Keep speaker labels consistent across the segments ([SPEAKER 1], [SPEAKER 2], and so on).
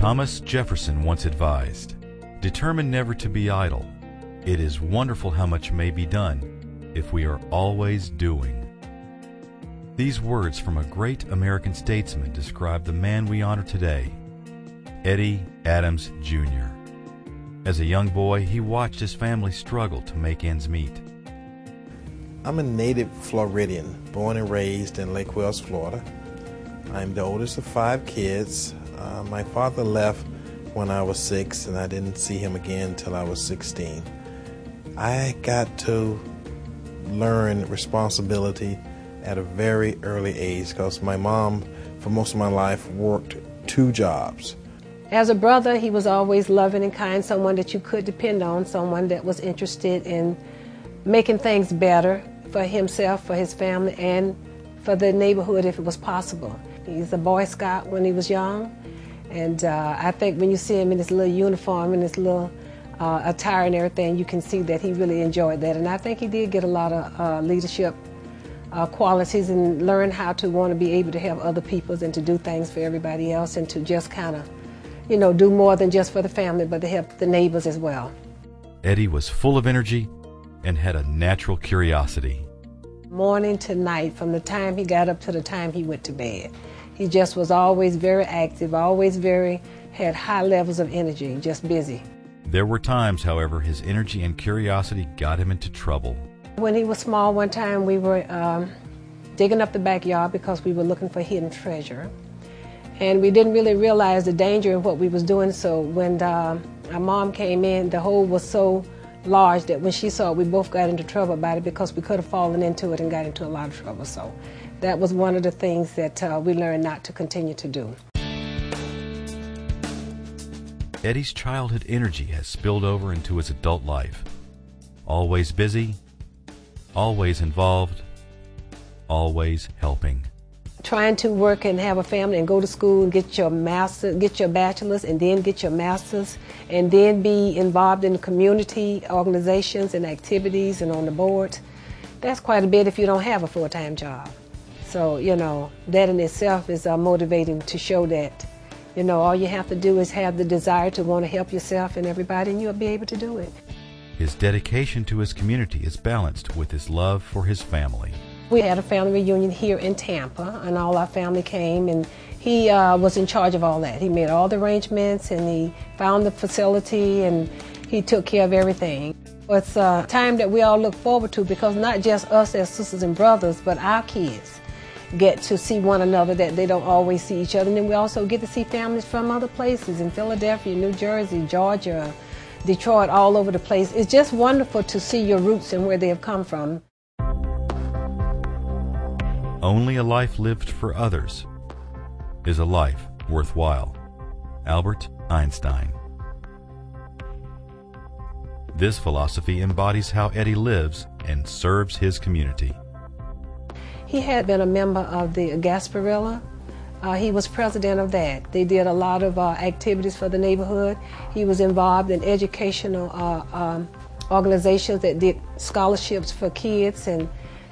[SPEAKER 1] Thomas Jefferson once advised, "Determine never to be idle. It is wonderful how much may be done if we are always doing." These words from a great American statesman describe the man we honor today, Eddie Adams Jr. As a young boy, he watched his family struggle to make ends meet.
[SPEAKER 2] I'm a native Floridian, born and raised in Lake Wales, Florida. I'm the oldest of 5 kids. My father left when I was 6, and I didn't see him again until I was 16. I got to learn responsibility at a very early age because my mom, for most of my life, worked 2 jobs.
[SPEAKER 3] As a brother, he was always loving and kind, someone that you could depend on, someone that was interested in making things better for himself, for his family, and for the neighborhood if it was possible. He's a Boy Scout when he was young, and I think when you see him in his little uniform and his little attire and everything, you can see that he really enjoyed that. And I think he did get a lot of leadership qualities and learn how to want to be able to help other people and to do things for everybody else and to just kind of, you know, do more than just for the family, but to help the neighbors as well.
[SPEAKER 1] Eddie was full of energy and had a natural curiosity.
[SPEAKER 3] Morning to night, from the time he got up to the time he went to bed. He just was always very active, always had high levels of energy, just busy.
[SPEAKER 1] There were times, however, his energy and curiosity got him into trouble.
[SPEAKER 3] When he was small, one time we were digging up the backyard because we were looking for hidden treasure. And we didn't really realize the danger in what we was doing, so when our mom came in, the hole was so large that when she saw it, we both got into trouble about it because we could have fallen into it and got into a lot of trouble. So that was one of the things that we learned not to continue to do.
[SPEAKER 1] Eddie's childhood energy has spilled over into his adult life. Always busy, always involved, always helping.
[SPEAKER 3] Trying to work and have a family and go to school and get your master's, get your bachelor's, and then get your master's, and then be involved in community organizations and activities and on the board. That's quite a bit if you don't have a full-time job. So, you know, that in itself is motivating to show that, you know, all you have to do is have the desire to want to help yourself and everybody, and you'll be able to do it.
[SPEAKER 1] His dedication to his community is balanced with his love for his family.
[SPEAKER 3] We had a family reunion here in Tampa, and all our family came, and he was in charge of all that. He made all the arrangements, and he found the facility, and he took care of everything. It's a time that we all look forward to because not just us as sisters and brothers, but our kids get to see one another that they don't always see each other. And then we also get to see families from other places in Philadelphia, New Jersey, Georgia, Detroit, all over the place. It's just wonderful to see your roots and where they have come from.
[SPEAKER 1] Only a life lived for others is a life worthwhile. Albert Einstein. This philosophy embodies how Eddie lives and serves his community.
[SPEAKER 3] He had been a member of the Gasparilla. He was president of that. They did a lot of activities for the neighborhood. He was involved in educational organizations that did scholarships for kids and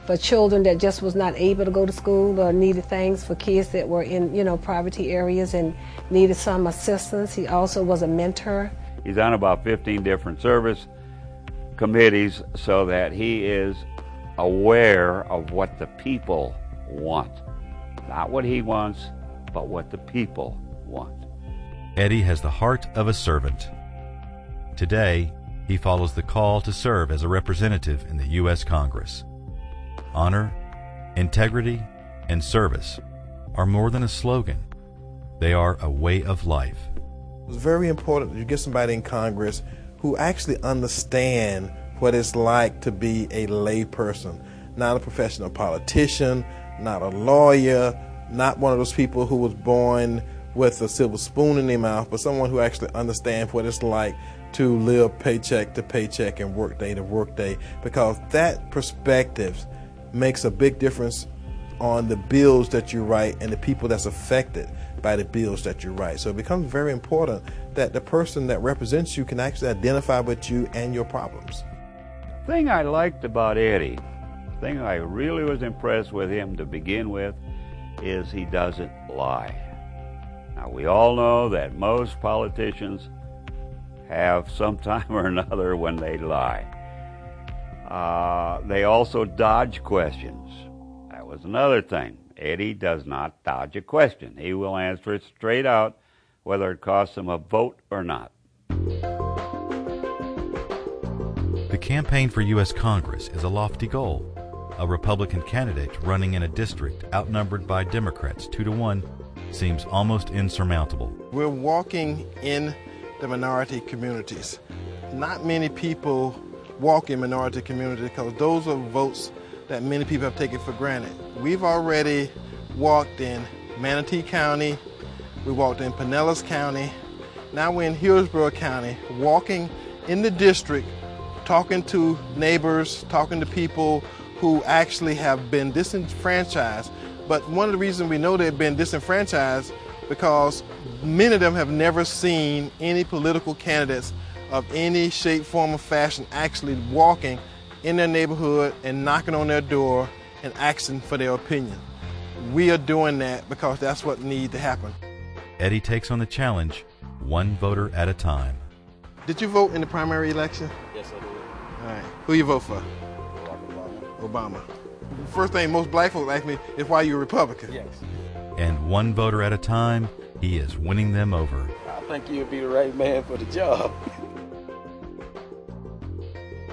[SPEAKER 3] for children that just was not able to go to school or needed things, for kids that were in, you know, poverty areas and needed some assistance. He also was a mentor.
[SPEAKER 4] He's on about 15 different service committees so that he is aware of what the people want. Not what he wants, but what the people want.
[SPEAKER 1] Eddie has the heart of a servant. Today, he follows the call to serve as a representative in the U.S. Congress. Honor, integrity, and service are more than a slogan. They are a way of life.
[SPEAKER 2] It's very important that you get somebody in Congress who actually understand what it's like to be a lay person, not a professional politician, not a lawyer, not one of those people who was born with a silver spoon in their mouth, but someone who actually understands what it's like to live paycheck to paycheck and work day to work day, because that perspective makes a big difference on the bills that you write and the people that's affected by the bills that you write. So it becomes very important that the person that represents you can actually identify with you and your problems.
[SPEAKER 4] The thing I liked about Eddie, the thing I really was impressed with him to begin with, is he doesn't lie. Now, Now, we all know that most politicians have some time or another when they lie. They also dodge questions. That was another thing. Eddie does not dodge a question. He will answer it straight out, whether it costs him a vote or not.
[SPEAKER 1] The campaign for U.S. Congress is a lofty goal. A Republican candidate running in a district outnumbered by Democrats 2-1 seems almost insurmountable.
[SPEAKER 2] We're walking in the minority communities. Not many people walk in minority communities because those are votes that many people have taken for granted. We've already walked in Manatee County, we walked in Pinellas County, now we're in Hillsborough County, walking in the district, talking to neighbors, talking to people who actually have been disenfranchised. But one of the reasons we know they've been disenfranchised because many of them have never seen any political candidates of any shape, form, or fashion actually walking in their neighborhood and knocking on their door and asking for their opinion. We are doing that because that's what needs to happen.
[SPEAKER 1] Eddie takes on the challenge, one voter at a time.
[SPEAKER 2] Did you vote in the primary election?
[SPEAKER 5] Yes, I did.
[SPEAKER 2] All right. Who you vote for?
[SPEAKER 5] Obama.
[SPEAKER 2] Obama. First thing most black folks ask me is why you're a Republican.
[SPEAKER 5] Yes.
[SPEAKER 1] And one voter at a time, he is winning them over.
[SPEAKER 5] I think you'll be the right man for the job.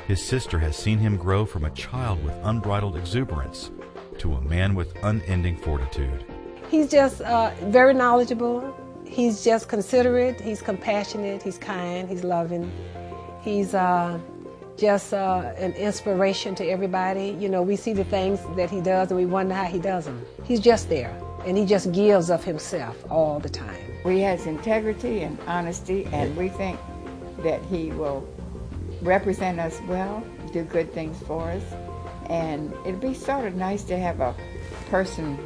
[SPEAKER 1] His sister has seen him grow from a child with unbridled exuberance to a man with unending fortitude.
[SPEAKER 3] He's just very knowledgeable. He's just considerate. He's compassionate. He's kind. He's loving. He's just an inspiration to everybody. You know, we see the things that he does and we wonder how he does them. He's just there, and he just gives of himself all the time.
[SPEAKER 6] He has integrity and honesty, and we think that he will represent us well, do good things for us, and it'd be sort of nice to have a person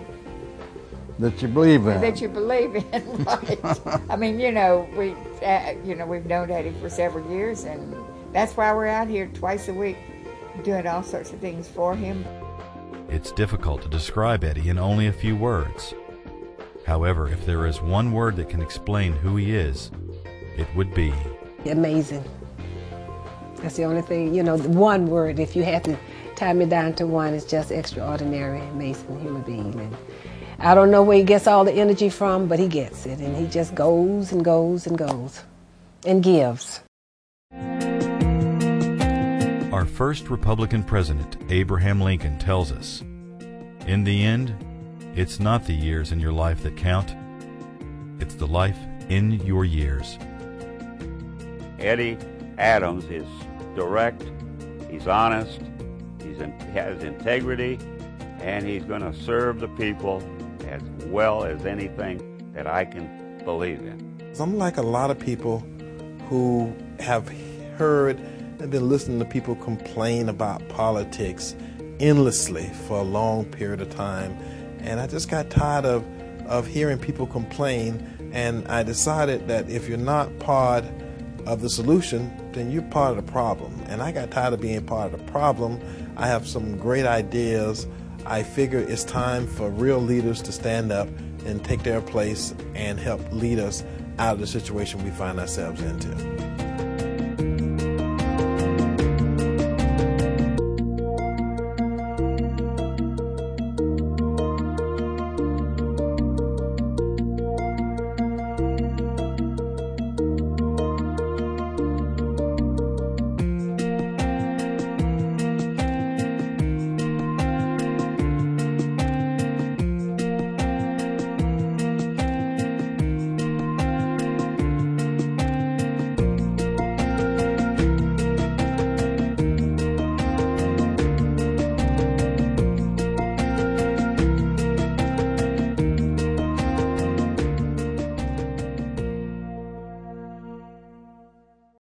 [SPEAKER 7] that you believe in.
[SPEAKER 6] that you believe in, right? I mean, we've known Eddie for several years, and that's why we're out here twice a week doing all sorts of things for him.
[SPEAKER 1] It's difficult to describe Eddie in only a few words. However, if there is one word that can explain who he is, it would be
[SPEAKER 3] Amazing. That's the only thing, one word, if you had to tie me down to one, it's just extraordinary, amazing human being. And I don't know where he gets all the energy from, but he gets it, and he just goes and goes and goes and gives.
[SPEAKER 1] Our first Republican president, Abraham Lincoln, tells us, in the end, it's not the years in your life that count, it's the life in your years.
[SPEAKER 4] Eddie Adams is direct, he's honest, has integrity, and he's going to serve the people as well as anything that I can believe in.
[SPEAKER 2] I'm like a lot of people who have heard and been listening to people complain about politics endlessly for a long period of time, and I just got tired of hearing people complain, and I decided that if you're not part of the solution, then you're part of the problem. And I got tired of being part of the problem. I have some great ideas. I figure it's time for real leaders to stand up and take their place and help lead us out of the situation we find ourselves into.